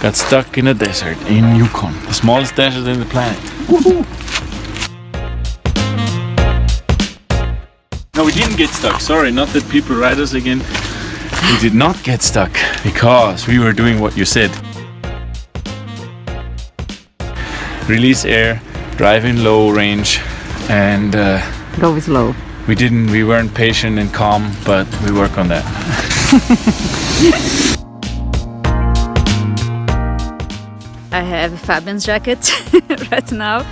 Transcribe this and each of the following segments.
got stuck in a desert in Yukon, the smallest desert in the planet. Woohoo! No, we didn't get stuck. Sorry, not that people write us again. We did not get stuck because we were doing what you said. Release air, drive in low range, and go slow. We weren't patient and calm, but we work on that. I have Fabian's jacket right now.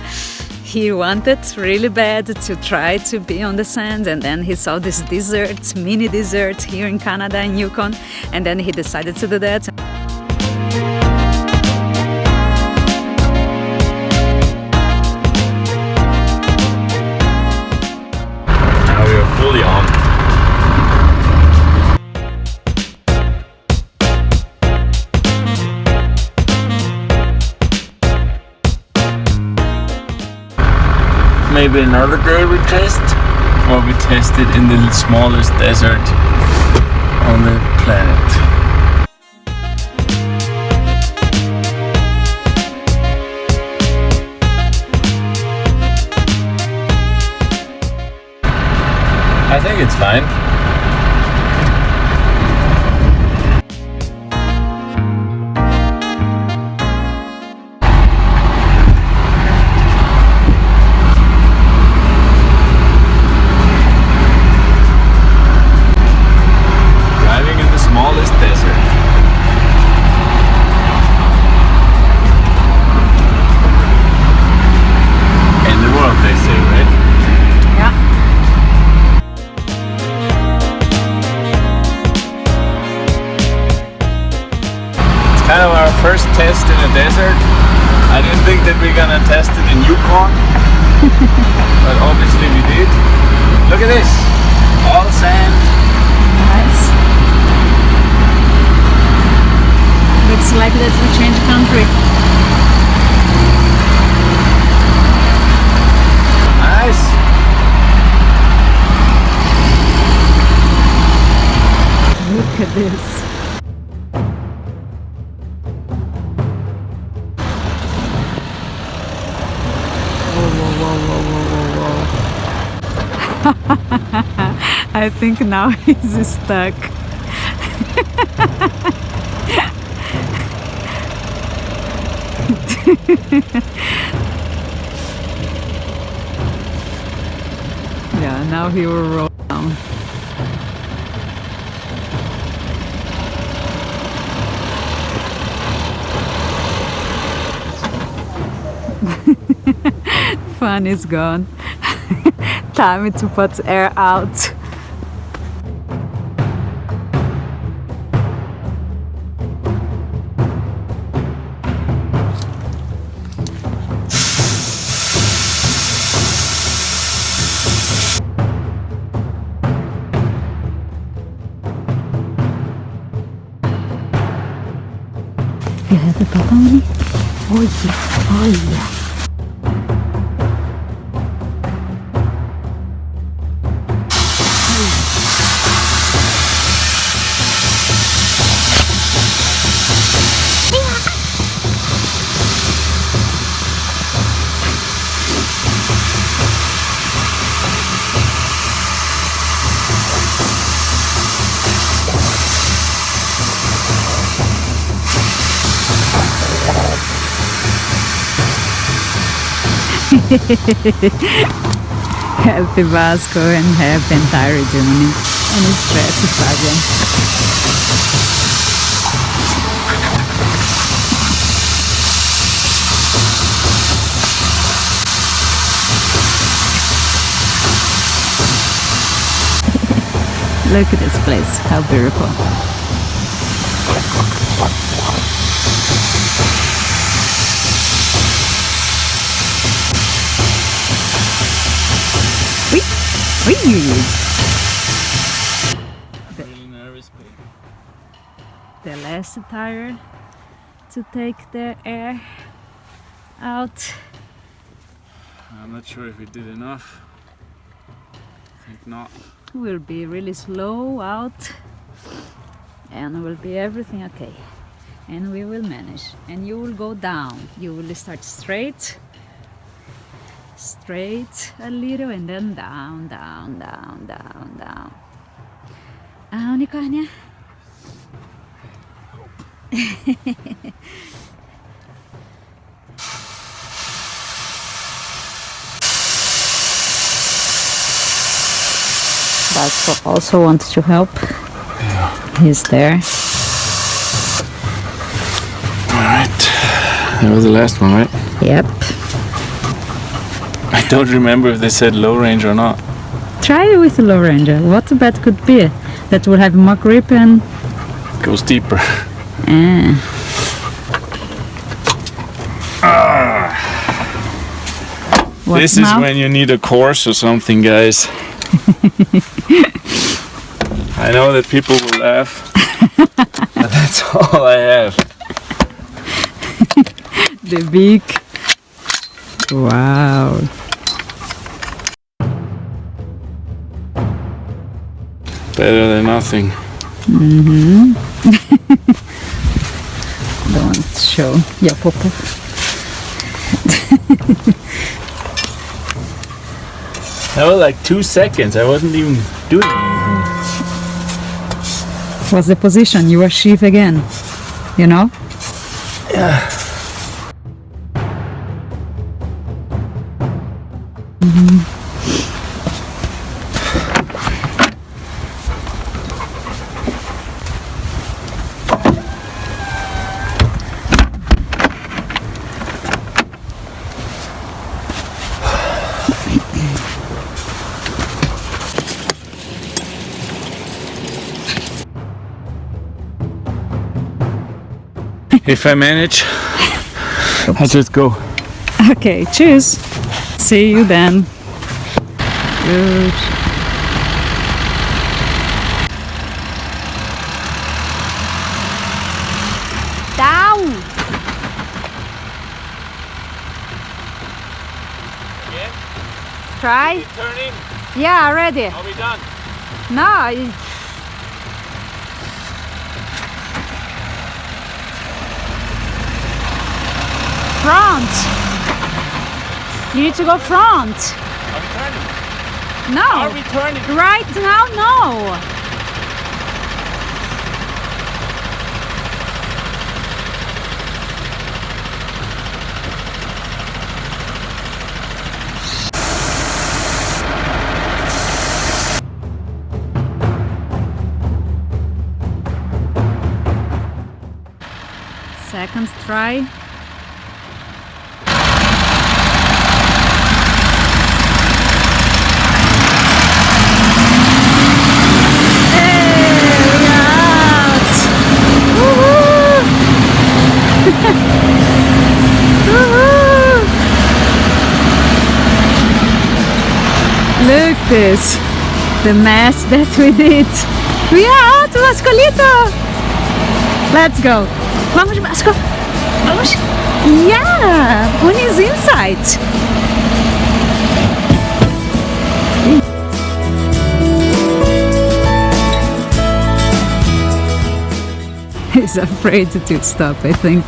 He wanted really bad to try to be on the sand, and then he saw this desert, mini desert here in Canada, in Yukon, and then he decided to do that. Now we are fully on. Maybe another day we test, or we test it in the smallest desert on the planet. I think it's fine. Smallest desert. In the world, they say, right? Yeah. It's kind of our first test in a desert. I didn't think that we're gonna test it in Yukon, but obviously we did. Look at this, all sand. Nice. Looks like that we change country. Nice. Look at this. Whoa. I think now he's stuck. Yeah, now he will roll down. Fun is gone. Time to put air out. You have a papa on it? Oh yeah, oh yeah. Happy Vasco and happy entire journey. And stress Fabian. Look at this place, how beautiful. Really nervous, baby. The last tire to take the air out. I'm not sure if we did enough. I think not. Will be really slow out and will be everything okay. and we will manage. And you will go down. You will start straight a little, and then down, down, down, down, down. Unicornia. Also wants to help. Yeah. He's there. Alright. That was the last one, right? Yep. I don't remember if they said low range or not. Try with the low ranger. What bet could be? That will have more grip and goes deeper. This is when you need a course or something, guys. I know that people will laugh, but that's all I have. The beak. Wow. Better than nothing. Mm-hmm. Don't show your popo. That was like 2 seconds. I wasn't even doing anything. What's the position? You are sheaf again. You know? Yeah. If I manage, I'll just go. Okay, cheers. See you then. Good. Down. Again? Try. Turn in. Yeah, ready. Are we done? No. Front. You need to go front. Are we turning? No. Are we turning? Right now, no. Second try. Look this, the mess that we did. We are out, Vascolito. Let's go. Vamos, Vasco. Vamos. Yeah, one is inside. He's afraid to stop, I think.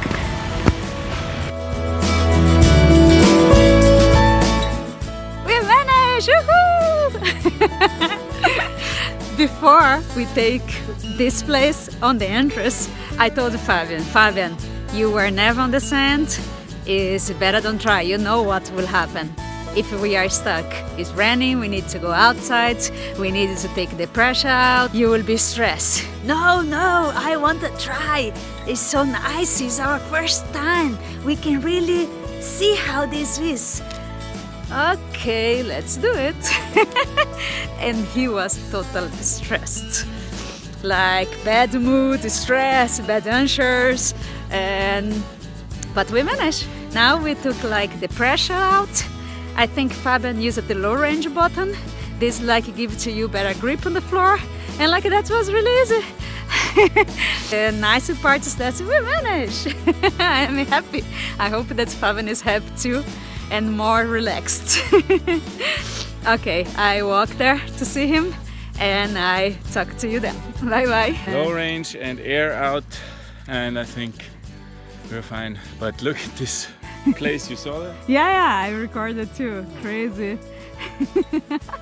Before we take this place on the entrance, I told Fabian, you were never on the sand, it's better don't try, you know what will happen. If we are stuck, it's raining, we need to go outside, we need to take the pressure out, you will be stressed. No, I want to try, it's so nice, it's our first time, we can really see how this is. Okay, let's do it. And he was totally stressed, like bad mood, stress, bad answers, but we managed. Now we took like the pressure out. I think Fabian used the low range button. This like give to you better grip on the floor, and like that was really easy. The nice part is that we managed. I'm happy. I hope that Fabian is happy too and more relaxed. Okay, I walk there to see him and I talk to you then. Bye bye. Low range and air out, and I think we're fine. But look at this place, you saw that? Yeah, I recorded too. Crazy.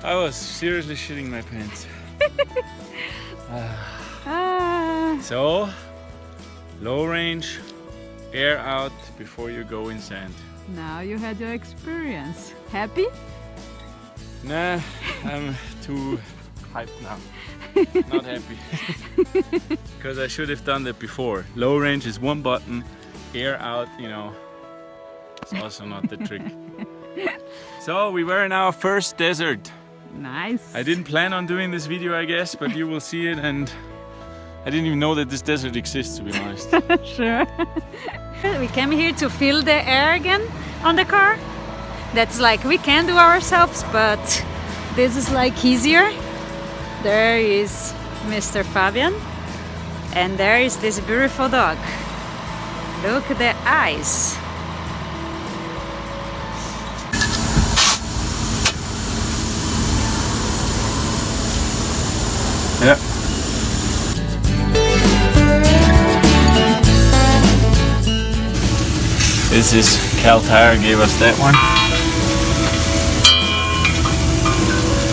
I was seriously shitting my pants. So, low range, air out before you go in sand. Now you had your experience. Happy? Nah, I'm too hyped now. Not happy. Because I should have done that before. Low range is one button, air out, you know, it's also not the trick. So we were in our first desert. Nice. I didn't plan on doing this video, I guess, but you will see it, and I didn't even know that this desert exists, to be honest. Sure. We came here to feel the air again on the car. That's like we can do ourselves, but this is like easier. There is Mr. Fabian, and there is this beautiful dog. Look at the eyes. Yeah. This is Cal Tire gave us that one.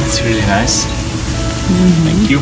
It's really nice. Thank you.